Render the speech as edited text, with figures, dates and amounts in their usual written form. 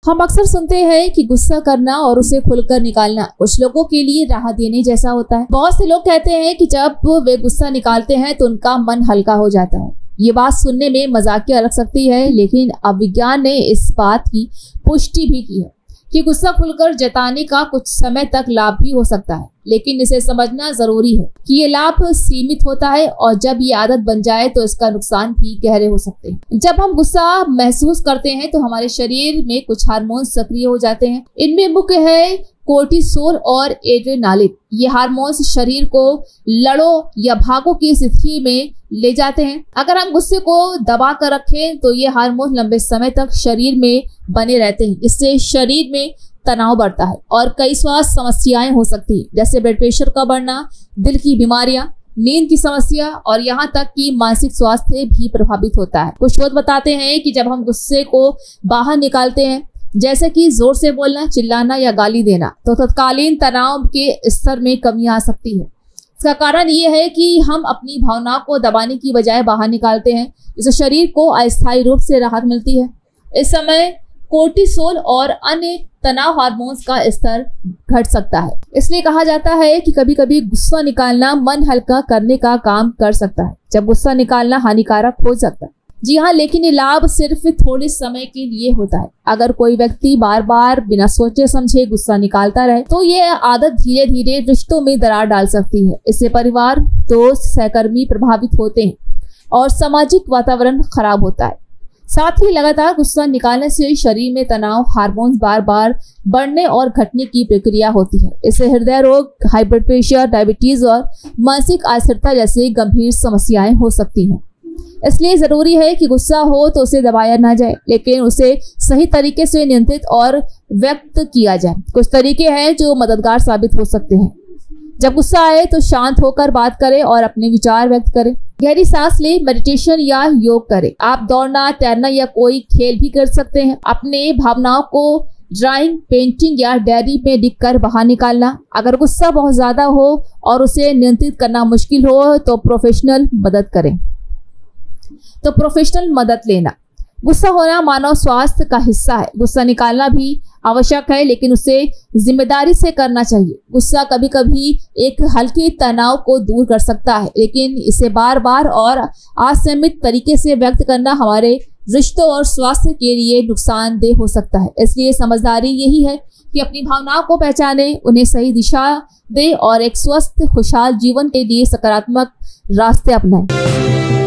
हम अक्सर सुनते हैं कि गुस्सा करना और उसे खुलकर निकालना कुछ लोगों के लिए राहत देने जैसा होता है। बहुत से लोग कहते हैं कि जब वे गुस्सा निकालते हैं तो उनका मन हल्का हो जाता है। ये बात सुनने में मजाकिया लग सकती है, लेकिन अब विज्ञान ने इस बात की पुष्टि भी की है कि गुस्सा खुलकर जताने का कुछ समय तक लाभ भी हो सकता है, लेकिन इसे समझना जरूरी है कि ये लाभ सीमित होता है और जब ये आदत बन जाए तो इसका नुकसान भी गहरे हो सकते हैं। जब हम गुस्सा महसूस करते हैं तो हमारे शरीर में कुछ हार्मोन सक्रिय हो जाते हैं। इनमें मुख्य है कोर्टिसोल और एड्रेनालिन। ये हार्मोन्स शरीर को लड़ो या भागो की स्थिति में ले जाते हैं। अगर हम गुस्से को दबा कर रखें तो ये हार्मोन लंबे समय तक शरीर में बने रहते हैं, जिससे शरीर में तनाव बढ़ता है और कई स्वास्थ्य समस्याएं हो सकती हैं, जैसे ब्लड प्रेशर का बढ़ना, दिल की बीमारियां, नींद की समस्या और यहाँ तक कि मानसिक स्वास्थ्य भी प्रभावित होता है। कुछ शोध बताते हैं कि जब हम गुस्से को बाहर निकालते हैं, जैसे कि जोर से बोलना, चिल्लाना या गाली देना, तो तत्कालीन तनाव के स्तर में कमी आ सकती है। इसका कारण ये है कि हम अपनी भावनाओं को दबाने की बजाय बाहर निकालते हैं, जिससे शरीर को अस्थायी रूप से राहत मिलती है। इस समय कोर्टिसोल और अन्य तनाव हार्मोन्स का स्तर घट सकता है। इसलिए कहा जाता है कि कभी कभी गुस्सा निकालना मन हल्का करने का काम कर सकता है, जब गुस्सा निकालना हानिकारक हो सकता है। जी हाँ, लेकिन ये लाभ सिर्फ थोड़े समय के लिए होता है। अगर कोई व्यक्ति बार बार बिना सोचे समझे गुस्सा निकालता रहे तो ये आदत धीरे धीरे रिश्तों में दरार डाल सकती है। इससे परिवार, दोस्त, सहकर्मी प्रभावित होते हैं और सामाजिक वातावरण खराब होता है। साथ ही लगातार गुस्सा निकालने से शरीर में तनाव हार्मोन्स बार बार बढ़ने और घटने की प्रक्रिया होती है। इससे हृदय रोग, हाई ब्लड प्रेशर, डायबिटीज और मानसिक अस्थिरता जैसी गंभीर समस्याएं हो सकती हैं। इसलिए जरूरी है कि गुस्सा हो तो उसे दबाया ना जाए, लेकिन उसे सही तरीके से नियंत्रित और व्यक्त किया जाए। कुछ तरीके हैं जो मददगार साबित हो सकते हैं। जब गुस्सा आए तो शांत होकर बात करें और अपने विचार व्यक्त करें। गहरी सांस लें, मेडिटेशन या योग करें। आप दौड़ना, तैरना या कोई खेल भी कर सकते हैं। अपने भावनाओं को ड्राइंग, पेंटिंग या डायरी में लिखकर बाहर निकालना। अगर गुस्सा बहुत ज्यादा हो और उसे नियंत्रित करना मुश्किल हो तो प्रोफेशनल मदद लेना। गुस्सा होना मानव स्वास्थ्य का हिस्सा है। गुस्सा निकालना भी आवश्यक है, लेकिन उसे जिम्मेदारी से करना चाहिए। गुस्सा कभी कभी एक हल्के तनाव को दूर कर सकता है, लेकिन इसे बार बार और असंयमित तरीके से व्यक्त करना हमारे रिश्तों और स्वास्थ्य के लिए नुकसानदेह हो सकता है। इसलिए समझदारी यही है कि अपनी भावनाओं को पहचाने, उन्हें सही दिशा दे और एक स्वस्थ खुशहाल जीवन के लिए सकारात्मक रास्ते अपनाएं।